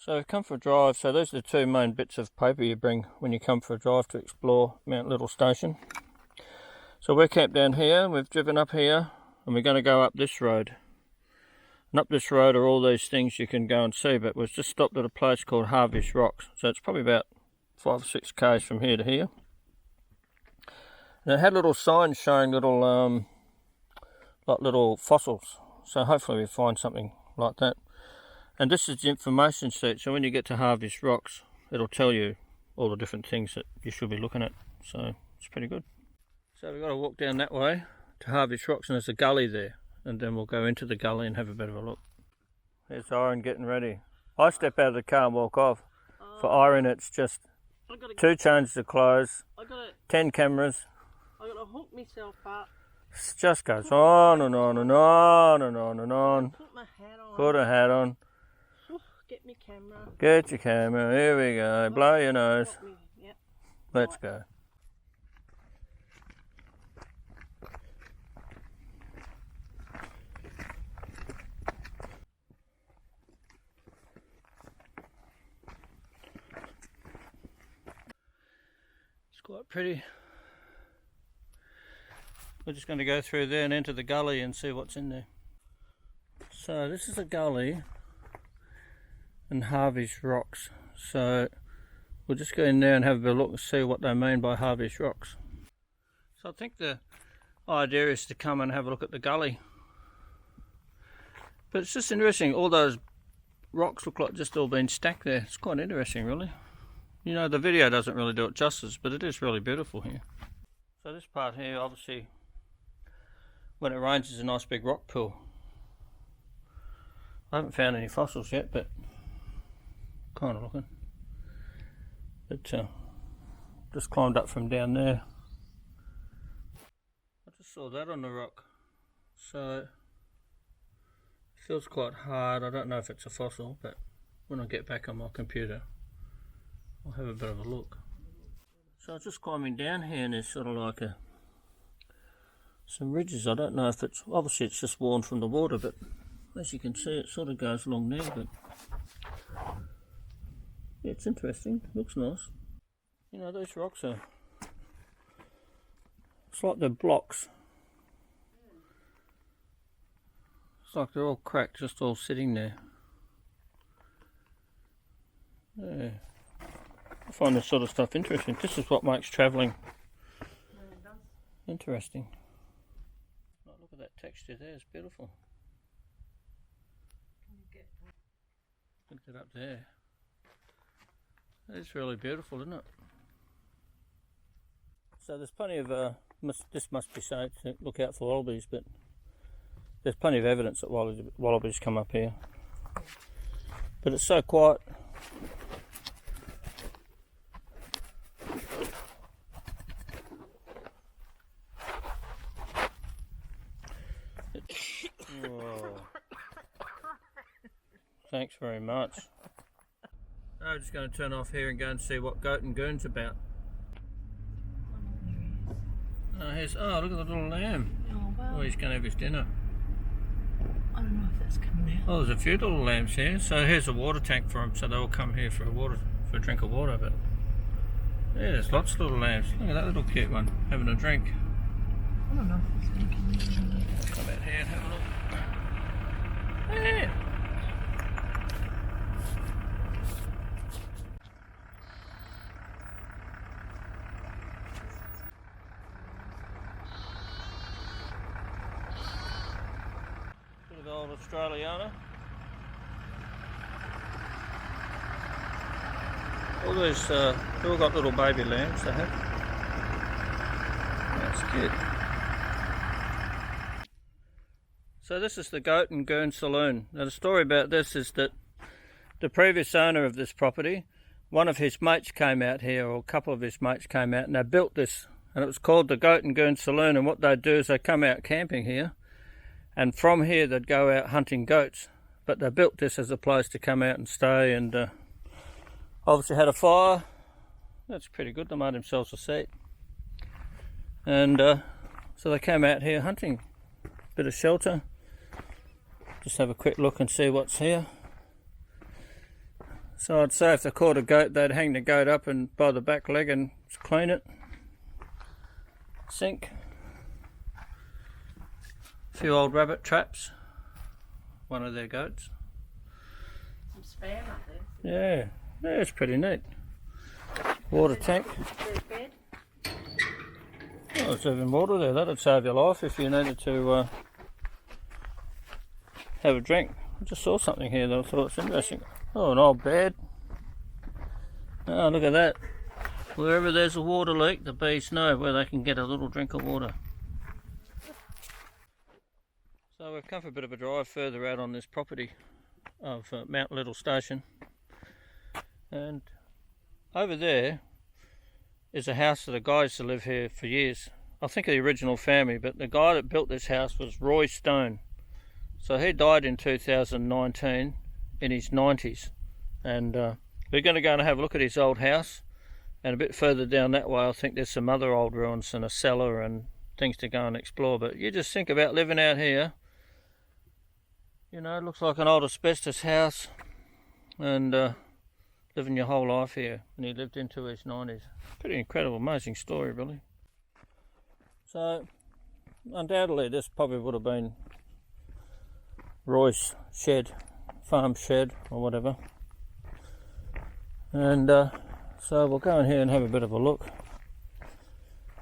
So we've come for a drive. So those are the two main bits of paper you bring when you come for a drive to explore Mount Little Station. So we're camped down here, we've driven up here, and we're going to go up this road. And up this road are all these things you can go and see, but we've just stopped at a place called Harvey's Rocks. So it's probably about 5 or 6 k's from here to here. And it had little signs showing little, like little fossils. So hopefully we find something like that. And this is the information sheet, so when you get to Harvey's Rocks, it'll tell you all the different things that you should be looking at. So it's pretty good. So we've got to walk down that way to Harvey's Rocks, and there's a gully there. And then we'll go into the gully and have a bit of a look. There's Irene getting ready. I step out of the car and walk off. For Irene, it's just 2 changes of clothes, 10 cameras. I've got to hook myself up. It just goes on and on and on and on and on. Put my hat on. Put a hat on. Get my camera. Get your camera. Here we go. Blow your nose. Yep. Let's go. It's quite pretty. We're just going to go through there and enter the gully and see what's in there. So this is a gully in Harvey's Rocks. So we'll just go in there and have a bit of a look and see what they mean by Harvey's Rocks. So I think the idea is to come and have a look at the gully. But it's just interesting, all those rocks look like just all been stacked there. It's quite interesting really. You know, the video doesn't really do it justice, but it is really beautiful here. So this part here, obviously, when it rains, is a nice big rock pool. I haven't found any fossils yet, but kind of looking. But just climbed up from down there. I just saw that on the rock. So it feels quite hard. I don't know if it's a fossil, but when I get back on my computer, I'll have a bit of a look. So I was just climbing down here, and there's sort of like some ridges. I don't know if it's, obviously it's just worn from the water, but as you can see it sort of goes along there, but yeah, it's interesting, looks nice. You know, those rocks are, it's like they're blocks. It's like they're all cracked, just all sitting there. Yeah. I find this sort of stuff interesting. This is what makes travelling interesting. Oh, look at that texture there, it's beautiful. Look at it up there. It's really beautiful, isn't it? So there's plenty of, this must be safe to look out for wallabies, but there's plenty of evidence that wallabies come up here. But it's so quiet. Whoa. Thanks very much. I'm just going to turn off here and go and see what Goat and Goon's about. Oh, look at the little lamb. Oh, well. Oh, he's going to have his dinner. I don't know if that's coming out. Oh, there's a few little lambs here. So here's a water tank for them, so they'll come here for a drink of water. But yeah, there's lots of little lambs. Look at that little cute one having a drink. I don't know if it's coming out. Come out here and have a look. Yeah. Bit of old Australiana. All these, they've all got little baby lambs, they have. That's good. So this is the Goat and Goon Saloon. Now the story about this is that the previous owner of this property, one of his mates came out here, or a couple of his mates came out, and they built this, and it was called the Goat and Goon Saloon. And what they'd do is they'd come out camping here, and from here they'd go out hunting goats. But they built this as a place to come out and stay, and obviously had a fire. That's pretty good. They made themselves a seat, and so they came out here hunting. Bit of shelter. Just have a quick look and see what's here. So I'd say if they caught a goat, they'd hang the goat up and by the back leg and clean it. Sink. A few old rabbit traps. One of their goats. Some spam up there. Yeah, it's pretty neat. Water tank. There's bed. Oh, it's even water there. That'd save your life if you needed to have a drink. I just saw something here that I thought was interesting. Oh, an old bed. Oh, look at that. Wherever there's a water leak, the bees know where they can get a little drink of water. So we've come for a bit of a drive further out on this property of Mount Little Station. And over there is a house that a guy used to live here for years. I think of the original family, but the guy that built this house was Roy Stone. So he died in 2019 in his 90s. And we're going to go and have a look at his old house. And a bit further down that way, I think there's some other old ruins and a cellar and things to go and explore. But you just think about living out here. You know, it looks like an old asbestos house. And living your whole life here, and he lived into his 90s. Pretty incredible, amazing story, really. So, undoubtedly, this probably would have been Roy's shed, farm shed, or whatever. And so we'll go in here and have a bit of a look.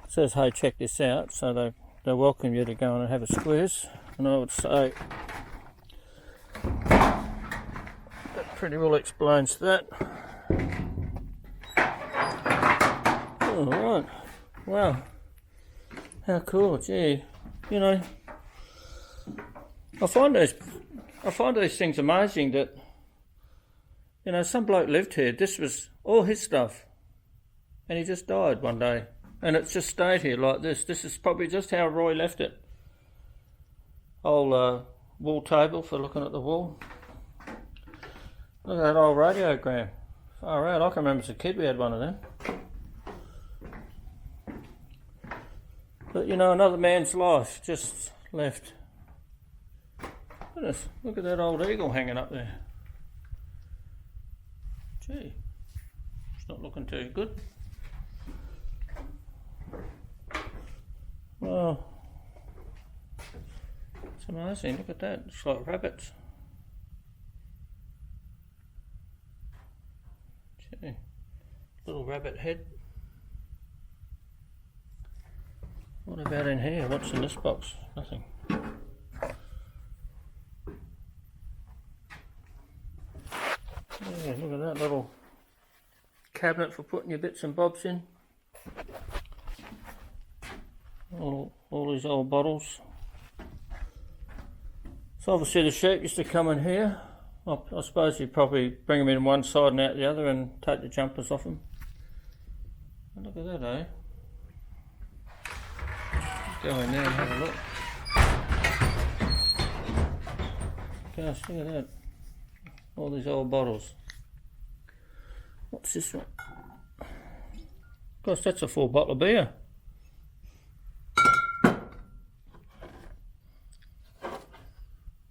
It says, hey, check this out, so they welcome you to go in and have a squeeze. And I would say that pretty well explains that. Oh, right. Wow. How cool, gee. You know, I find these things amazing that, you know, some bloke lived here. This was all his stuff. And he just died one day. And it's just stayed here like this. This is probably just how Roy left it. Old wall table for looking at the wall. Look at that old radiogram. Far out. I can remember as a kid we had one of them. But you know, another man's life just left. Goodness, look at that old eagle hanging up there. Gee, it's not looking too good. Well, it's amazing. Look at that. It's like rabbits. Gee, little rabbit head. What about in here? What's in this box? Nothing. Yeah, look at that little cabinet for putting your bits and bobs in. All these old bottles. So obviously the sheep used to come in here. I suppose you'd probably bring them in one side and out the other and take the jumpers off them. And look at that, eh? Go in there and have a look. Gosh, look at that. All these old bottles. What's this one? Gosh, that's a full bottle of beer.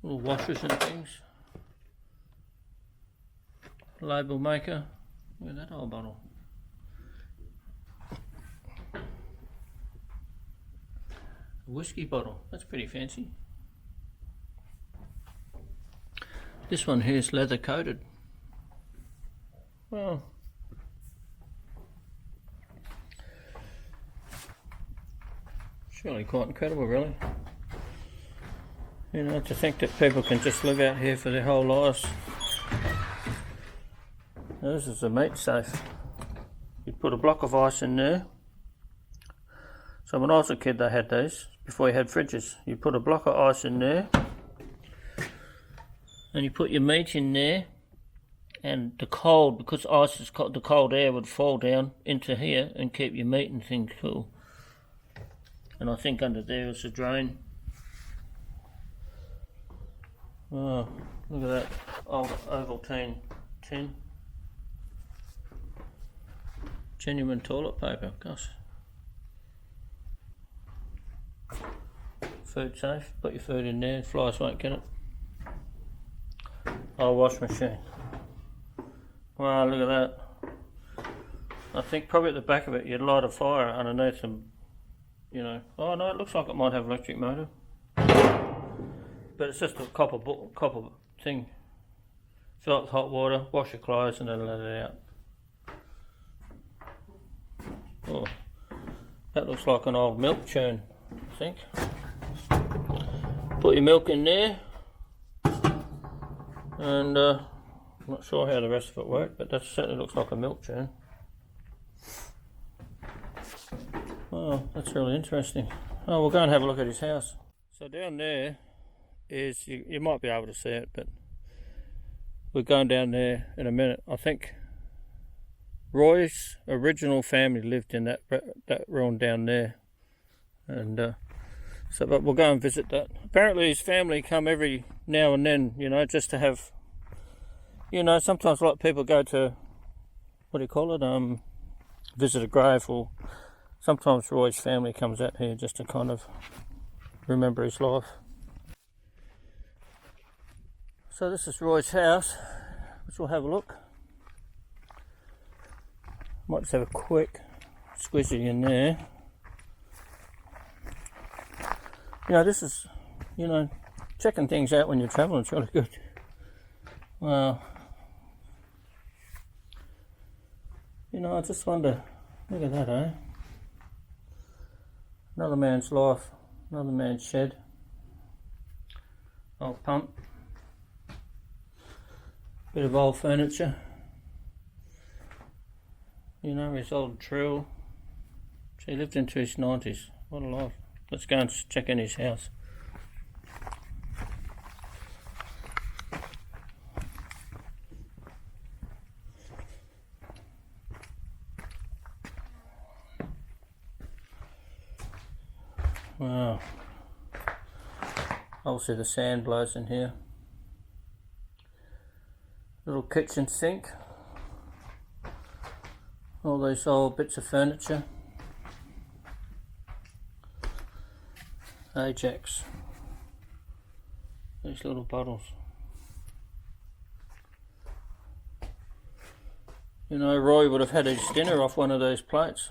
Little washers and things. Label maker. Look at that old bottle. Whiskey bottle, that's pretty fancy. This one here is leather coated. Well, surely quite incredible, really. You know, to think that people can just live out here for their whole lives. Now, this is a meat safe. You'd put a block of ice in there. So when I was a kid they had these, before you had fridges. You put a block of ice in there, and you put your meat in there, and the cold, because ice is cold, the cold air would fall down into here and keep your meat and things cool. And I think under there is a drain. Oh, look at that old Ovaltine tin. Genuine toilet paper, gosh. Food safe, put your food in there, flies won't get it. Oh, wash machine. Wow, look at that. I think probably at the back of it you'd light a fire underneath some, you know. Oh no, it looks like it might have electric motor. But it's just a copper thing. Fill it with hot water, wash your clothes and then let it out. Oh, that looks like an old milk churn, I think. Put your milk in there. And I'm not sure how the rest of it worked, but that certainly looks like a milk churn. Oh, that's really interesting. Oh, we'll go and have a look at his house. So down there is, you might be able to see it, but we're going down there in a minute. I think Roy's original family lived in that room down there, and so but we'll go and visit that. Apparently his family come every now and then, you know, just to have, you know, sometimes a lot of people go to, what do you call it, visit a grave, or sometimes Roy's family comes out here just to kind of remember his life. So this is Roy's house, which we'll have a look. Might just have a quick squizzy in there. You know, this is, you know, checking things out when you're travelling is really good. Wow. You know, I just wonder, look at that, eh? Another man's life, another man's shed. Old pump. Bit of old furniture. You know, his old drill. So he lived into his 90s. What a life. Let's go and check in his house. Wow. Obviously the sand blows in here. Little kitchen sink. All these old bits of furniture. Ajax. These little bottles. You know, Roy would have had his dinner off one of these plates.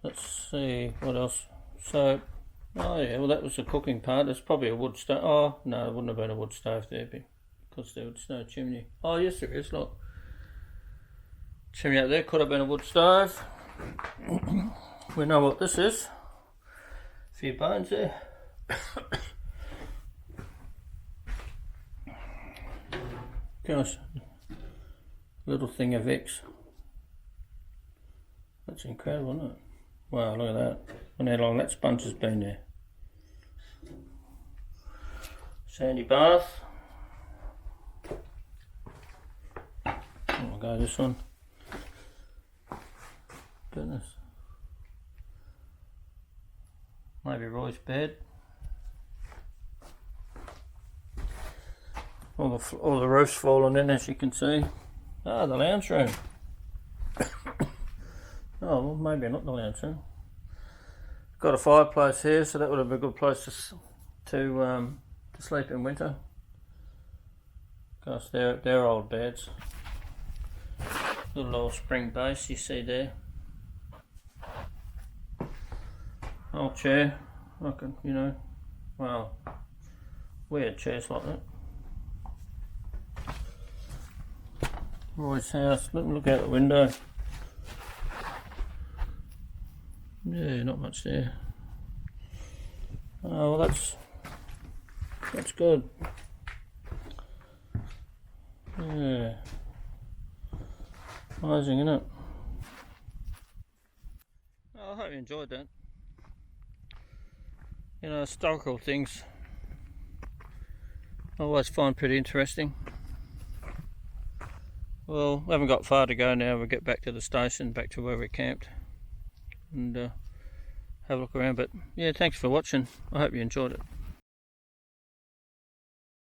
Let's see what else. So, oh yeah, well that was the cooking part. There's probably a wood stove. Oh no, it wouldn't have been a wood stove there because there was no chimney. Oh yes, there is. Look, chimney out there could have been a wood stove. We know what this is. A few bones there. Gosh, little thing of X. That's incredible, isn't it? Wow, look at that. And how long that sponge has been there. Sandy bath. I'll go this one. Goodness. Maybe Roy's bed. All the roof's fallen in, as you can see. Ah, the lounge room. Oh, well, maybe not the lounge room. Got a fireplace here, so that would have been a good place to sleep in winter. Gosh, they're old beds. Little old spring base you see there. Old chair. I can, you know, wow, weird chairs like that. Roy's house. Look out the window. Yeah, not much there. Oh, well, that's good. Yeah, amazing, isn't it? Oh, I hope you enjoyed that. You know, historical things I always find pretty interesting. Well, we haven't got far to go now. We'll get back to the station, back to where we camped, and have a look around. But yeah, thanks for watching. I hope you enjoyed it.